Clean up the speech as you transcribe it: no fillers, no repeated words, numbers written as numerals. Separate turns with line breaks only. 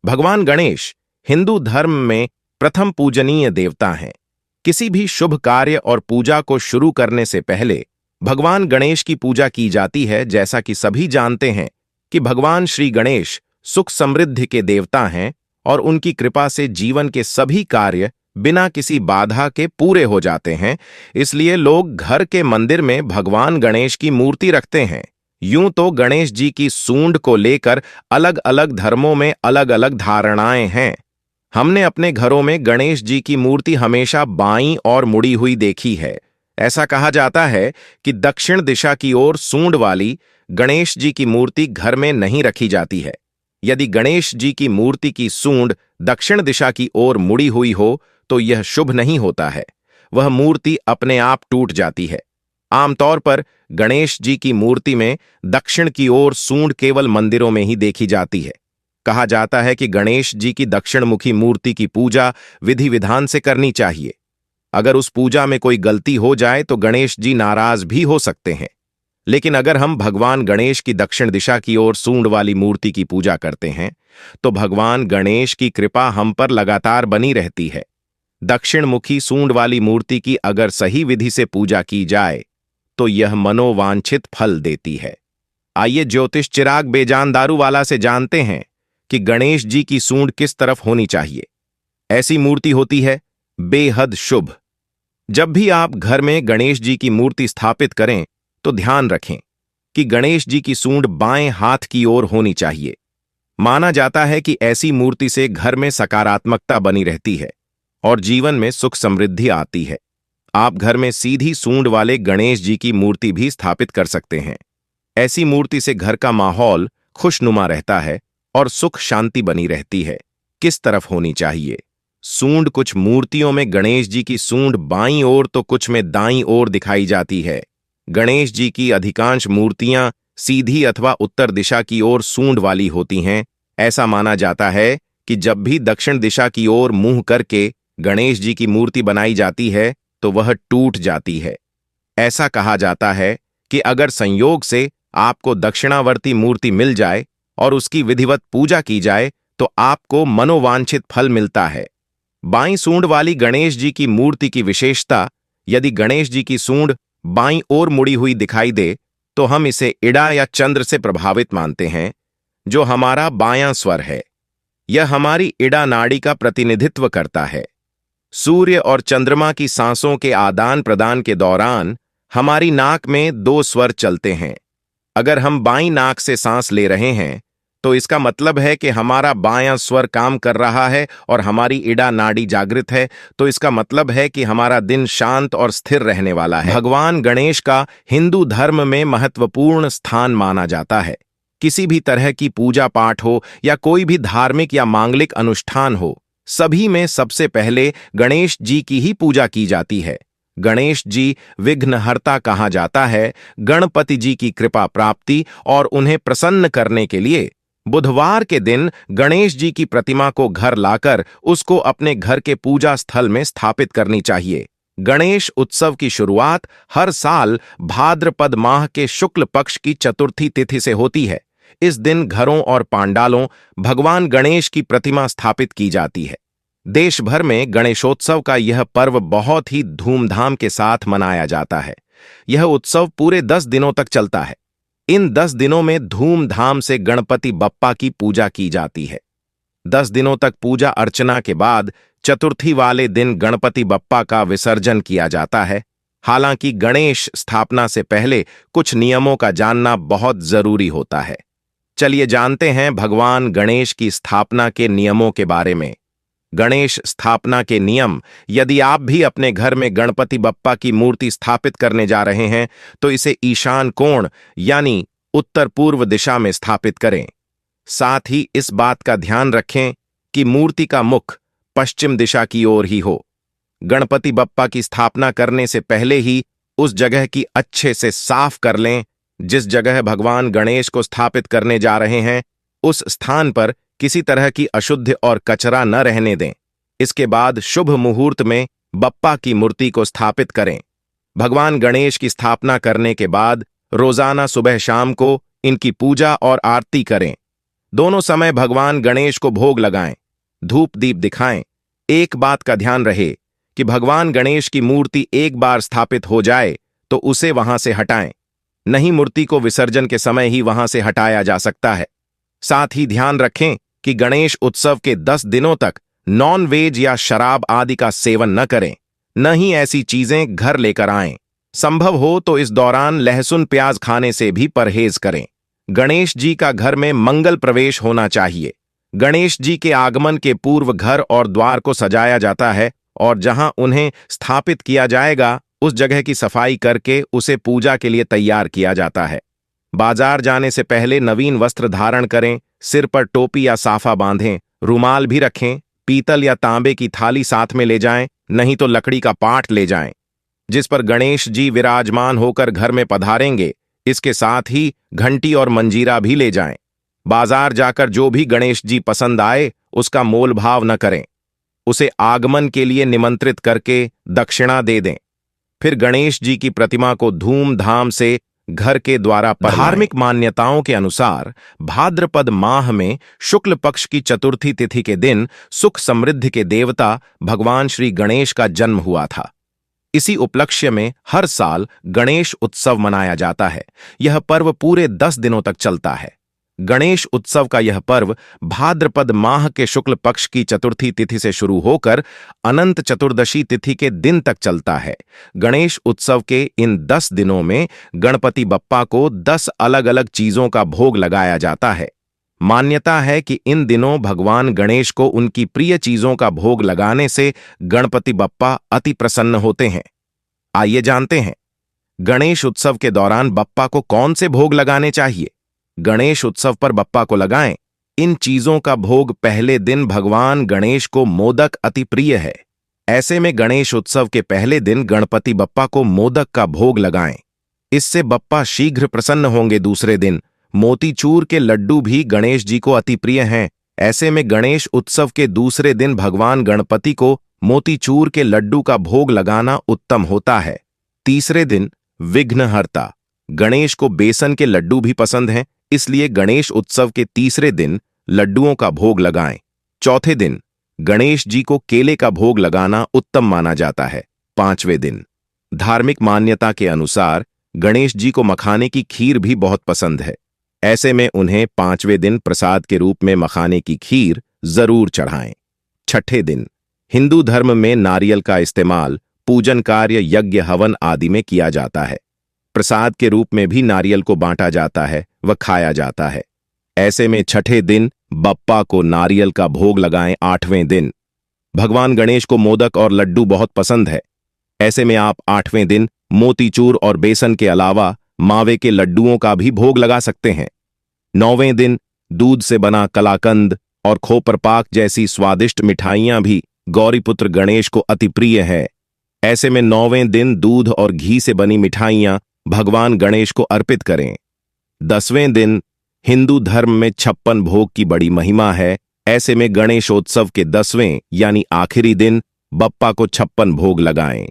भगवान गणेश हिंदू धर्म में प्रथम पूजनीय देवता हैं। किसी भी शुभ कार्य और पूजा को शुरू करने से पहले भगवान गणेश की पूजा की जाती है। जैसा कि सभी जानते हैं कि भगवान श्री गणेश सुख समृद्धि के देवता हैं और उनकी कृपा से जीवन के सभी कार्य बिना किसी बाधा के पूरे हो जाते हैं। इसलिए लोग घर के मंदिर में भगवान गणेश की मूर्ति रखते हैं। यूं तो गणेश जी की सूंड को लेकर अलग अलग धर्मों में अलग अलग धारणाएं हैं। हमने अपने घरों में गणेश जी की मूर्ति हमेशा बाईं और मुड़ी हुई देखी है। ऐसा कहा जाता है कि दक्षिण दिशा की ओर सूंड वाली गणेश जी की मूर्ति घर में नहीं रखी जाती है। यदि गणेश जी की मूर्ति की सूंड दक्षिण दिशा की ओर मुड़ी हुई हो तो यह शुभ नहीं होता है। वह मूर्ति अपने आप टूट जाती है। आमतौर पर गणेश जी की मूर्ति में दक्षिण की ओर सूंड केवल मंदिरों में ही देखी जाती है। कहा जाता है कि गणेश जी की दक्षिणमुखी मूर्ति की पूजा विधि विधान से करनी चाहिए। अगर उस पूजा में कोई गलती हो जाए तो गणेश जी नाराज भी हो सकते हैं। लेकिन अगर हम भगवान गणेश की दक्षिण दिशा की ओर सूंड वाली मूर्ति की पूजा करते हैं तो भगवान गणेश की कृपा हम पर लगातार बनी रहती है। दक्षिणमुखी सूंड वाली मूर्ति की अगर सही विधि से पूजा की जाए तो यह मनोवांछित फल देती है। आइए ज्योतिष चिराग बेजान दारूवाला से जानते हैं कि गणेश जी की सूंड किस तरफ होनी चाहिए। ऐसी मूर्ति होती है बेहद शुभ। जब भी आप घर में गणेश जी की मूर्ति स्थापित करें तो ध्यान रखें कि गणेश जी की सूंड बाएं हाथ की ओर होनी चाहिए। माना जाता है कि ऐसी मूर्ति से घर में सकारात्मकता बनी रहती है और जीवन में सुख समृद्धि आती है। आप घर में सीधी सूंड वाले गणेश जी की मूर्ति भी स्थापित कर सकते हैं। ऐसी मूर्ति से घर का माहौल खुशनुमा रहता है और सुख शांति बनी रहती है। किस तरफ होनी चाहिए सूंड? कुछ मूर्तियों में गणेश जी की सूंड बाईं ओर तो कुछ में दाईं ओर दिखाई जाती है। गणेश जी की अधिकांश मूर्तियां सीधी अथवा उत्तर दिशा की ओर सूंड वाली होती हैं। ऐसा माना जाता है कि जब भी दक्षिण दिशा की ओर मुंह करके गणेश जी की मूर्ति बनाई जाती है तो वह टूट जाती है। ऐसा कहा जाता है कि अगर संयोग से आपको दक्षिणावर्ती मूर्ति मिल जाए और उसकी विधिवत पूजा की जाए तो आपको मनोवांछित फल मिलता है। बाईं सूंड वाली गणेश जी की मूर्ति की विशेषता: यदि गणेश जी की सूंड बाईं ओर मुड़ी हुई दिखाई दे तो हम इसे इड़ा या चंद्र से प्रभावित मानते हैं, जो हमारा बायां स्वर है। यह हमारी इड़ा नाड़ी का प्रतिनिधित्व करता है। सूर्य और चंद्रमा की सांसों के आदान प्रदान के दौरान हमारी नाक में दो स्वर चलते हैं। अगर हम बाईं नाक से सांस ले रहे हैं तो इसका मतलब है कि हमारा बायां स्वर काम कर रहा है और हमारी इड़ा नाड़ी जागृत है, तो इसका मतलब है कि हमारा दिन शांत और स्थिर रहने वाला है। भगवान गणेश का हिंदू धर्म में महत्वपूर्ण स्थान माना जाता है। किसी भी तरह की पूजा पाठ हो या कोई भी धार्मिक या मांगलिक अनुष्ठान हो, सभी में सबसे पहले गणेश जी की ही पूजा की जाती है। गणेश जी विघ्नहर्ता कहा जाता है। गणपति जी की कृपा प्राप्ति और उन्हें प्रसन्न करने के लिए बुधवार के दिन गणेश जी की प्रतिमा को घर लाकर उसको अपने घर के पूजा स्थल में स्थापित करनी चाहिए। गणेश उत्सव की शुरुआत हर साल भाद्रपद माह के शुक्ल पक्ष की चतुर्थी तिथि से होती है। इस दिन घरों और पांडालों भगवान गणेश की प्रतिमा स्थापित की जाती है। देश भर में गणेशोत्सव का यह पर्व बहुत ही धूमधाम के साथ मनाया जाता है। यह उत्सव पूरे 10 दिनों तक चलता है। इन 10 दिनों में धूमधाम से गणपति बप्पा की पूजा की जाती है। 10 दिनों तक पूजा अर्चना के बाद चतुर्थी वाले दिन गणपति बप्पा का विसर्जन किया जाता है। हालांकि गणेश स्थापना से पहले कुछ नियमों का जानना बहुत जरूरी होता है। चलिए जानते हैं भगवान गणेश की स्थापना के नियमों के बारे में। गणेश स्थापना के नियम: यदि आप भी अपने घर में गणपति बप्पा की मूर्ति स्थापित करने जा रहे हैं तो इसे ईशान कोण यानी उत्तर पूर्व दिशा में स्थापित करें। साथ ही इस बात का ध्यान रखें कि मूर्ति का मुख पश्चिम दिशा की ओर ही हो। गणपति बप्पा की स्थापना करने से पहले ही उस जगह की अच्छे से साफ कर लें। जिस जगह भगवान गणेश को स्थापित करने जा रहे हैं उस स्थान पर किसी तरह की अशुद्ध और कचरा न रहने दें। इसके बाद शुभ मुहूर्त में बप्पा की मूर्ति को स्थापित करें। भगवान गणेश की स्थापना करने के बाद रोजाना सुबह शाम को इनकी पूजा और आरती करें। दोनों समय भगवान गणेश को भोग लगाएं, धूप दीप दिखाएं। एक बात का ध्यान रहे कि भगवान गणेश की मूर्ति एक बार स्थापित हो जाए तो उसे वहां से हटाएं, नहीं मूर्ति को विसर्जन के समय ही वहां से हटाया जा सकता है। साथ ही ध्यान रखें कि गणेश उत्सव के 10 दिनों तक नॉन वेज या शराब आदि का सेवन न करें, न ही ऐसी चीजें घर लेकर आएं। संभव हो तो इस दौरान लहसुन प्याज खाने से भी परहेज करें। गणेश जी का घर में मंगल प्रवेश होना चाहिए। गणेश जी के आगमन के पूर्व घर और द्वार को सजाया जाता है और जहां उन्हें स्थापित किया जाएगा उस जगह की सफाई करके उसे पूजा के लिए तैयार किया जाता है। बाजार जाने से पहले नवीन वस्त्र धारण करें, सिर पर टोपी या साफा बांधें, रुमाल भी रखें, पीतल या तांबे की थाली साथ में ले जाएं, नहीं तो लकड़ी का पाट ले जाएं जिस पर गणेश जी विराजमान होकर घर में पधारेंगे। इसके साथ ही घंटी और मंजीरा भी ले जाएं। बाजार जाकर जो भी गणेश जी पसंद आए उसका मोल भाव न करें, उसे आगमन के लिए निमंत्रित करके दक्षिणा दे दें। फिर गणेश जी की प्रतिमा को धूमधाम से घर के द्वारा पर धार्मिक मान्यताओं के अनुसार भाद्रपद माह में शुक्ल पक्ष की चतुर्थी तिथि के दिन सुख समृद्धि के देवता भगवान श्री गणेश का जन्म हुआ था। इसी उपलक्ष्य में हर साल गणेश उत्सव मनाया जाता है। यह पर्व पूरे 10 दिनों तक चलता है। गणेश उत्सव का यह पर्व भाद्रपद माह के शुक्ल पक्ष की चतुर्थी तिथि से शुरू होकर अनंत चतुर्दशी तिथि के दिन तक चलता है। गणेश उत्सव के इन 10 दिनों में गणपति बप्पा को 10 अलग अलग चीजों का भोग लगाया जाता है। मान्यता है कि इन दिनों भगवान गणेश को उनकी प्रिय चीजों का भोग लगाने से गणपति बप्पा अति प्रसन्न होते हैं। आइए जानते हैं, गणेश उत्सव के दौरान बप्पा को कौन से भोग लगाने चाहिए। गणेश उत्सव पर बप्पा को लगाएं। इन चीजों का भोग पहले दिन भगवान गणेश को मोदक अति प्रिय है। ऐसे में गणेश उत्सव के पहले दिन गणपति बप्पा को मोदक का भोग लगाएं। इससे बप्पा शीघ्र प्रसन्न होंगे। दूसरे दिन मोतीचूर के लड्डू भी गणेश जी को अति प्रिय हैं। ऐसे में गणेश उत्सव के दूसरे दिन भगवान गणपति को मोतीचूर के लड्डू का भोग लगाना उत्तम होता है। तीसरे दिन विघ्नहर्ता गणेश को बेसन के लड्डू भी पसंद हैं, इसलिए गणेश उत्सव के तीसरे दिन लड्डुओं का भोग लगाएं। चौथे दिन गणेश जी को केले का भोग लगाना उत्तम माना जाता है। पांचवें दिन धार्मिक मान्यता के अनुसार गणेश जी को मखाने की खीर भी बहुत पसंद है। ऐसे में उन्हें 5वें दिन प्रसाद के रूप में मखाने की खीर जरूर चढ़ाएं। छठे दिन हिंदू धर्म में नारियल का इस्तेमाल पूजन कार्य, यज्ञ, हवन आदि में किया जाता है। प्रसाद के रूप में भी नारियल को बांटा जाता है व खाया जाता है। ऐसे में छठे दिन बप्पा को नारियल का भोग लगाएं। 8वें दिन भगवान गणेश को मोदक और लड्डू बहुत पसंद है। ऐसे में आप 8वें दिन मोतीचूर और बेसन के अलावा मावे के लड्डुओं का भी भोग लगा सकते हैं। 9वें दिन दूध से बना कलाकंद और खोपरपाक जैसी स्वादिष्ट मिठाइयां भी गौरीपुत्र गणेश को अति प्रिय है। ऐसे में 9वें दिन दूध और घी से बनी मिठाइयां भगवान गणेश को अर्पित करें। 10वें दिन हिंदू धर्म में 56 भोग की बड़ी महिमा है। ऐसे में गणेशोत्सव के 10वें यानी आखिरी दिन बप्पा को 56 भोग लगाएं।